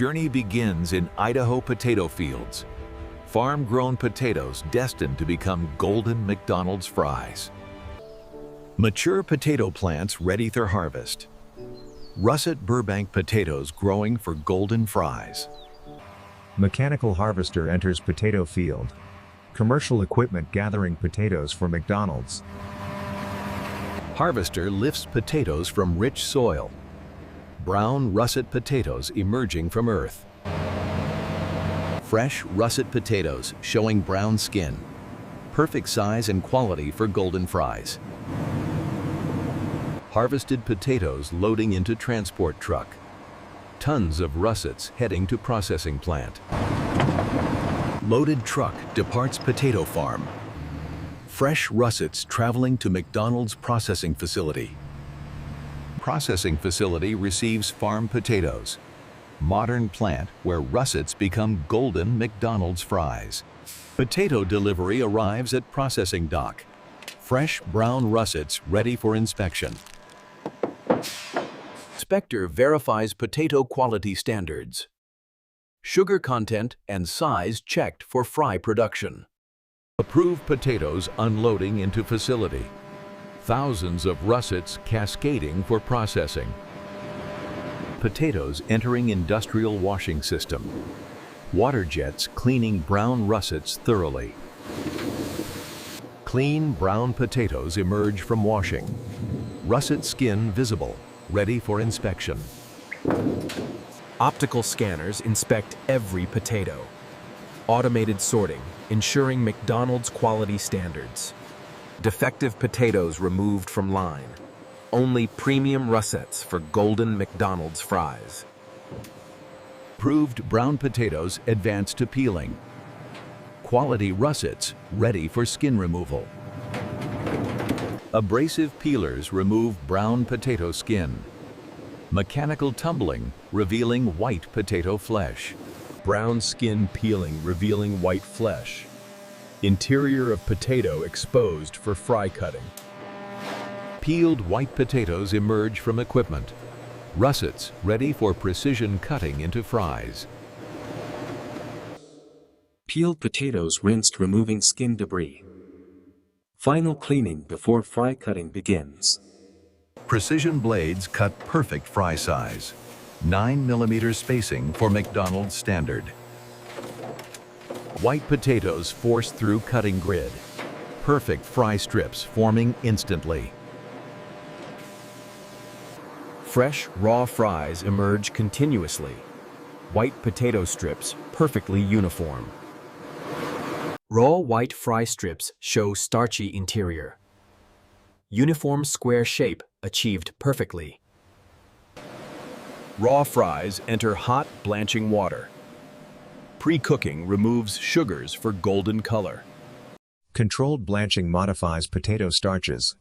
Journey begins in Idaho potato fields. Farm-grown potatoes destined to become golden McDonald's fries. Mature potato plants ready for harvest. Russet Burbank potatoes growing for golden fries. Mechanical harvester enters potato field. Commercial equipment gathering potatoes for McDonald's. Harvester lifts potatoes from rich soil. Brown russet potatoes emerging from earth. Fresh russet potatoes showing brown skin. Perfect size and quality for golden fries. Harvested potatoes loading into transport truck. Tons of russets heading to processing plant. Loaded truck departs potato farm. Fresh russets traveling to McDonald's processing facility. Processing facility receives farm potatoes. Modern plant where russets become golden McDonald's fries. Potato delivery arrives at processing dock. Fresh brown russets ready for inspection. Inspector verifies potato quality standards. Sugar content and size checked for fry production. Approved potatoes unloading into facility. Thousands of russets cascading for processing. Potatoes entering industrial washing system. Water jets cleaning brown russets thoroughly. Clean brown potatoes emerge from washing. Russet skin visible, ready for inspection. Optical scanners inspect every potato. Automated sorting, ensuring McDonald's quality standards. Defective potatoes removed from line. Only premium russets for golden McDonald's fries. Approved brown potatoes advance to peeling. Quality russets ready for skin removal. Abrasive peelers remove brown potato skin. Mechanical tumbling revealing white potato flesh. Brown skin peeling revealing white flesh. Interior of potato exposed for fry cutting. Peeled white potatoes emerge from equipment. Russets ready for precision cutting into fries. Peeled potatoes rinsed removing skin debris. Final cleaning before fry cutting begins. Precision blades cut perfect fry size. 9mm spacing for McDonald's standard. White potatoes forced through cutting grid. Perfect fry strips forming instantly. Fresh, raw fries emerge continuously. White potato strips perfectly uniform. Raw white fry strips show starchy interior. Uniform square shape achieved perfectly. Raw fries enter hot blanching water. Pre-cooking removes sugars for golden color. Controlled blanching modifies potato starches.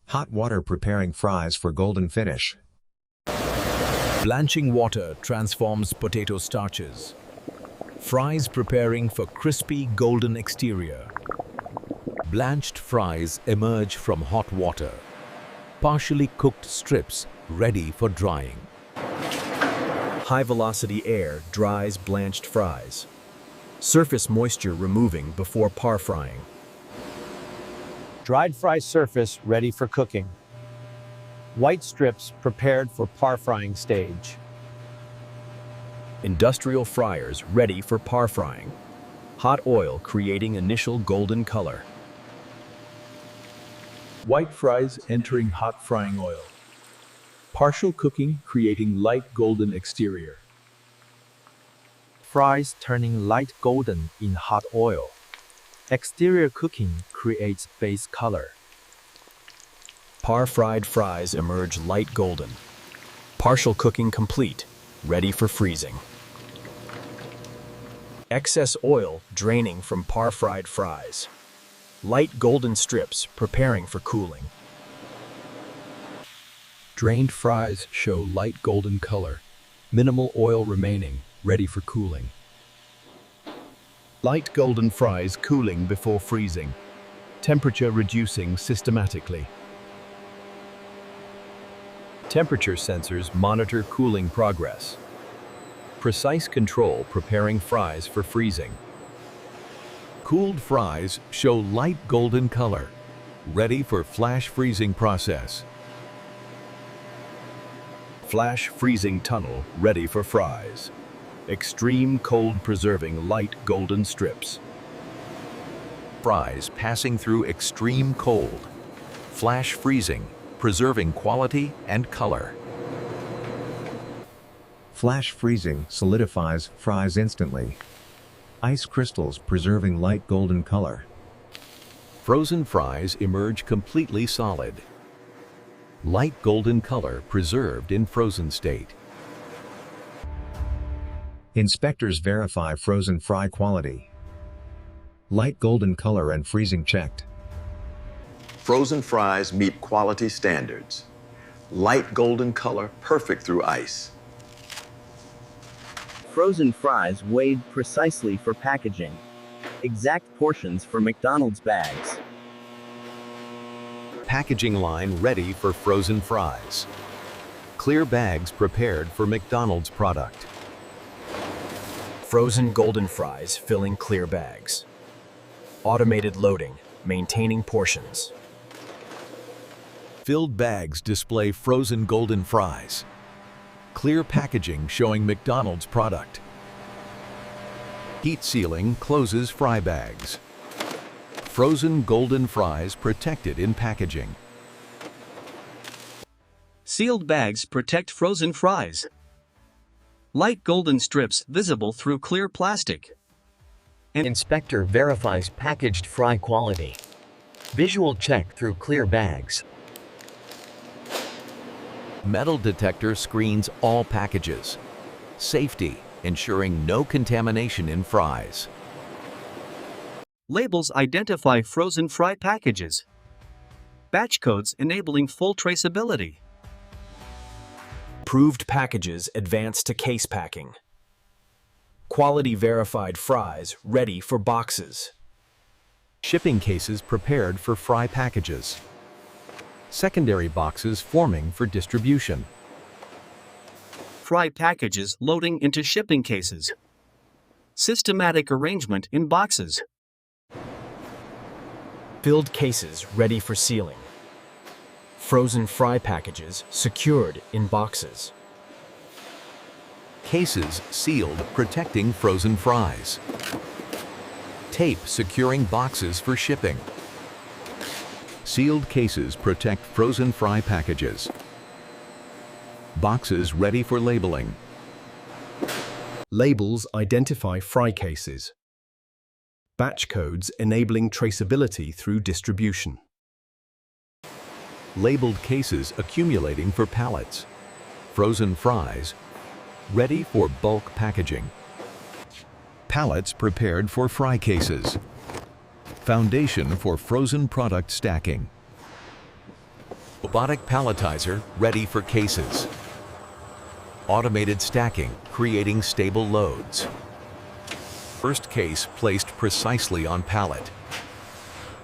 Hot water preparing fries for golden finish. Blanching water transforms potato starches. Fries preparing for crispy golden exterior. Blanched fries emerge from hot water. Partially cooked strips ready for drying. High-velocity air dries blanched fries. Surface moisture removing before par frying. Dried fry surface ready for cooking. White strips prepared for par frying stage. Industrial fryers ready for par frying. Hot oil creating initial golden color. White fries entering hot frying oil. Partial cooking creating light golden exterior. Fries turning light golden in hot oil. Exterior cooking creates base color. Par-fried fries emerge light golden. Partial cooking complete, ready for freezing. Excess oil draining from par-fried fries. Light golden strips preparing for cooling. Drained fries show light golden color. Minimal oil remaining, ready for cooling. Light golden fries cooling before freezing. Temperature reducing systematically. Temperature sensors monitor cooling progress. Precise control preparing fries for freezing. Cooled fries show light golden color, ready for flash freezing process. Flash freezing tunnel ready for fries. Extreme cold preserving light golden strips. Fries passing through extreme cold. Flash freezing, preserving quality and color. Flash freezing solidifies fries instantly. Ice crystals preserving light golden color. Frozen fries emerge completely solid. Light golden color preserved in frozen state. Inspectors verify frozen fry quality. Light golden color and freezing checked. Frozen fries meet quality standards. Light golden color, perfect through ice. Frozen fries weighed precisely for packaging. Exact portions for McDonald's bags. Packaging line ready for frozen fries. Clear bags prepared for McDonald's product. Frozen golden fries filling clear bags. Automated loading, maintaining portions. Filled bags display frozen golden fries. Clear packaging showing McDonald's product. Heat sealing closes fry bags. Frozen golden fries protected in packaging. Sealed bags protect frozen fries. Light golden strips visible through clear plastic. Inspector verifies packaged fry quality. Visual check through clear bags. Metal detector screens all packages. Safety, ensuring no contamination in fries. Labels identify frozen fry packages. Batch codes enabling full traceability. Approved packages advance to case packing. Quality verified fries ready for boxes. Shipping cases prepared for fry packages. Secondary boxes forming for distribution. Fry packages loading into shipping cases. Systematic arrangement in boxes. Filled cases ready for sealing. Frozen fry packages secured in boxes. Cases sealed, protecting frozen fries. Tape securing boxes for shipping. Sealed cases protect frozen fry packages. Boxes ready for labeling. Labels identify fry cases. Batch codes enabling traceability through distribution. Labeled cases accumulating for pallets. Frozen fries ready for bulk packaging. Pallets prepared for fry cases. Foundation for frozen product stacking. Robotic palletizer ready for cases. Automated stacking creating stable loads. First case placed precisely on pallet.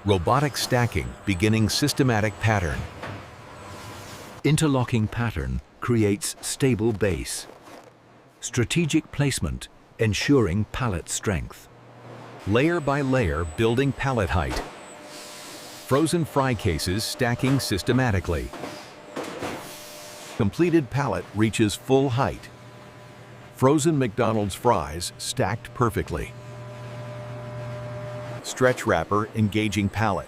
Robotic stacking beginning systematic pattern. Interlocking pattern creates stable base. Strategic placement ensuring pallet strength. Layer by layer building pallet height. Frozen fry cases stacking systematically. Completed pallet reaches full height. Frozen McDonald's fries stacked perfectly. Stretch wrapper engaging pallet.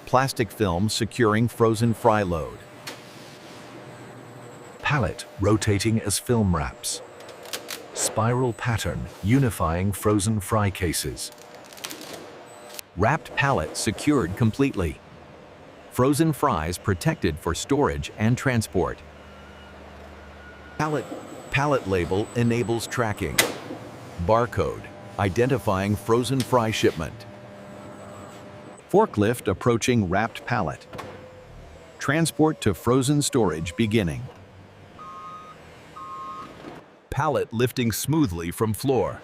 Plastic film securing frozen fry load. Pallet rotating as film wraps. Spiral pattern unifying frozen fry cases. Wrapped pallet secured completely. Frozen fries protected for storage and transport. Pallet label enables tracking. Barcode identifying frozen fry shipment. Forklift approaching wrapped pallet. Transport to frozen storage beginning. Pallet lifting smoothly from floor.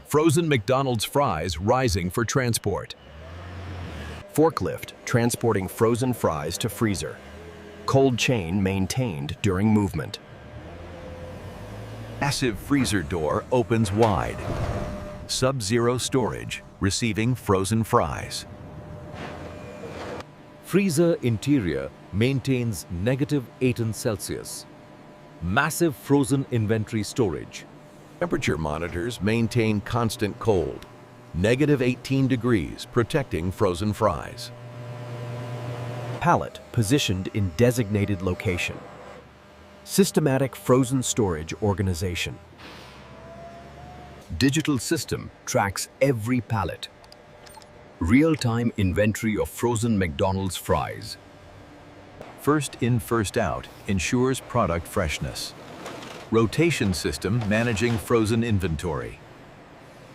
Frozen McDonald's fries rising for transport. Forklift transporting frozen fries to freezer. Cold chain maintained during movement. Massive freezer door opens wide. Sub-zero storage, receiving frozen fries. Freezer interior maintains -18°C. Massive frozen inventory storage. Temperature monitors maintain constant cold. -18 degrees, protecting frozen fries. Pallet positioned in designated location. Systematic frozen storage organization. Digital system tracks every pallet. Real-time inventory of frozen McDonald's fries. First in, first out ensures product freshness. Rotation system managing frozen inventory.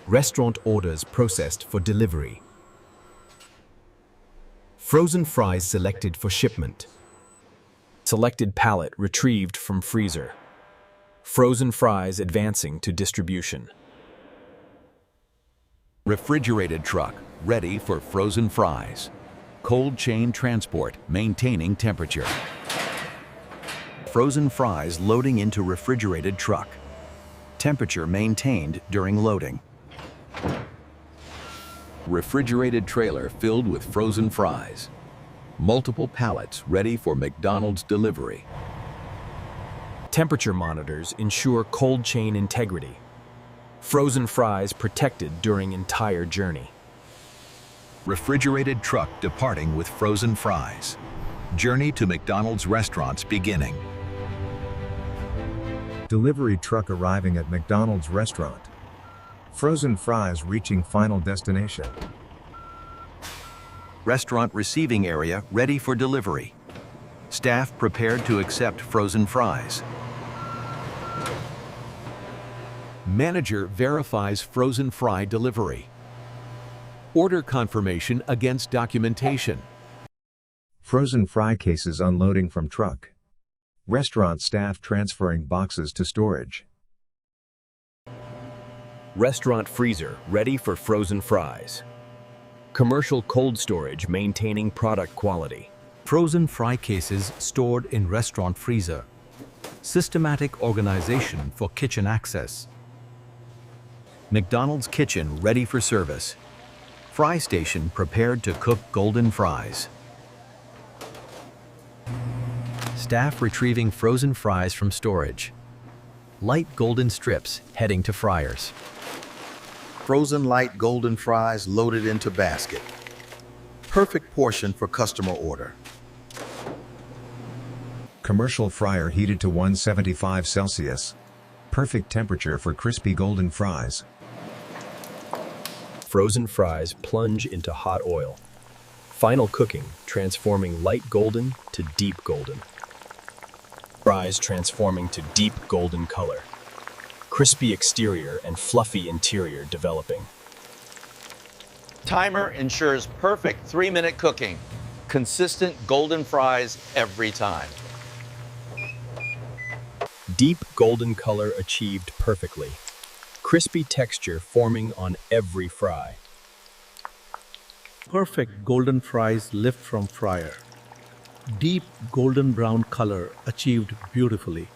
Restaurant orders processed for delivery. Frozen fries selected for shipment. Selected pallet retrieved from freezer. Frozen fries advancing to distribution. Refrigerated truck ready for frozen fries. Cold chain transport maintaining temperature. Frozen fries loading into refrigerated truck. Temperature maintained during loading. Refrigerated trailer filled with frozen fries. Multiple pallets ready for McDonald's delivery. Temperature monitors ensure cold chain integrity. Frozen fries protected during entire journey. Refrigerated truck departing with frozen fries. Journey to McDonald's restaurants beginning. Delivery truck arriving at McDonald's restaurant. Frozen fries reaching final destination. Restaurant receiving area ready for delivery. Staff prepared to accept frozen fries. Manager verifies frozen fry delivery. Order confirmation against documentation. Frozen fry cases unloading from truck. Restaurant staff transferring boxes to storage. Restaurant freezer ready for frozen fries. Commercial cold storage maintaining product quality. Frozen fry cases stored in restaurant freezer. Systematic organization for kitchen access. McDonald's kitchen ready for service. Fry station prepared to cook golden fries. Staff retrieving frozen fries from storage. Light golden strips heading to fryers. Frozen light golden fries loaded into basket. Perfect portion for customer order. Commercial fryer heated to 175 Celsius. Perfect temperature for crispy golden fries. Frozen fries plunge into hot oil. Final cooking, transforming light golden to deep golden. Fries transforming to deep golden color. Crispy exterior and fluffy interior developing. Timer ensures perfect 3-minute cooking. Consistent golden fries every time. Deep golden color achieved perfectly. Crispy texture forming on every fry. Perfect golden fries lift from fryer. Deep golden brown color achieved beautifully.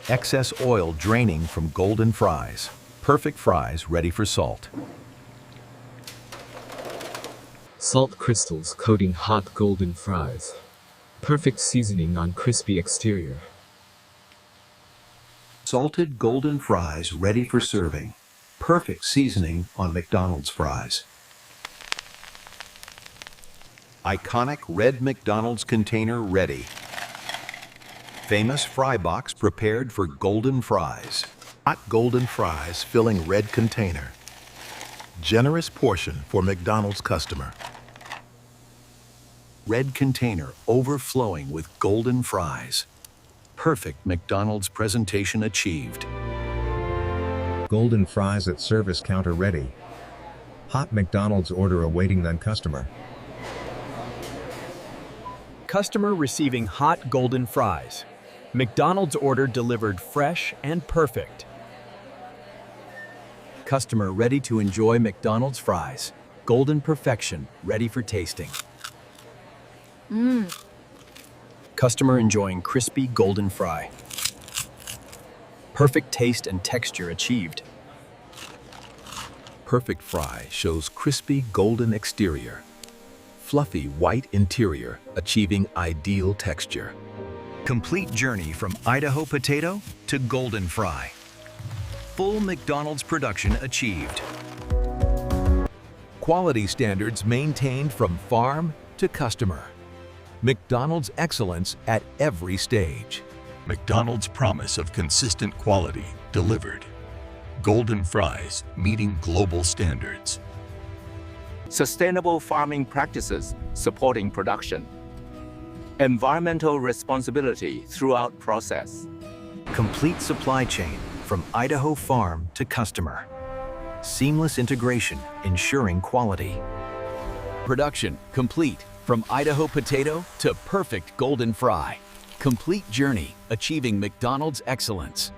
Excess oil draining from golden fries. Perfect fries ready for salt. Salt crystals coating hot golden fries. Perfect seasoning on crispy exterior. Salted golden fries ready for serving. Perfect seasoning on McDonald's fries. Iconic red McDonald's container ready. Famous fry box prepared for golden fries. Hot golden fries filling red container. Generous portion for McDonald's customer. Red container overflowing with golden fries. Perfect McDonald's presentation achieved. Golden fries at service counter ready. Hot McDonald's order awaiting then customer. Customer receiving hot golden fries. McDonald's order delivered fresh and perfect. Customer ready to enjoy McDonald's fries. Golden perfection, ready for tasting. Customer enjoying crispy golden fry. Perfect taste and texture achieved. Perfect fry shows crispy golden exterior, fluffy white interior, achieving ideal texture. Complete journey from Idaho potato to golden fry. Full McDonald's production achieved. Quality standards maintained from farm to customer. McDonald's excellence at every stage. McDonald's promise of consistent quality delivered. Golden fries meeting global standards. Sustainable farming practices supporting production. Environmental responsibility throughout process. Complete supply chain from Idaho farm to customer. Seamless integration ensuring quality. Production complete from Idaho potato to perfect golden fry. Complete journey achieving McDonald's excellence.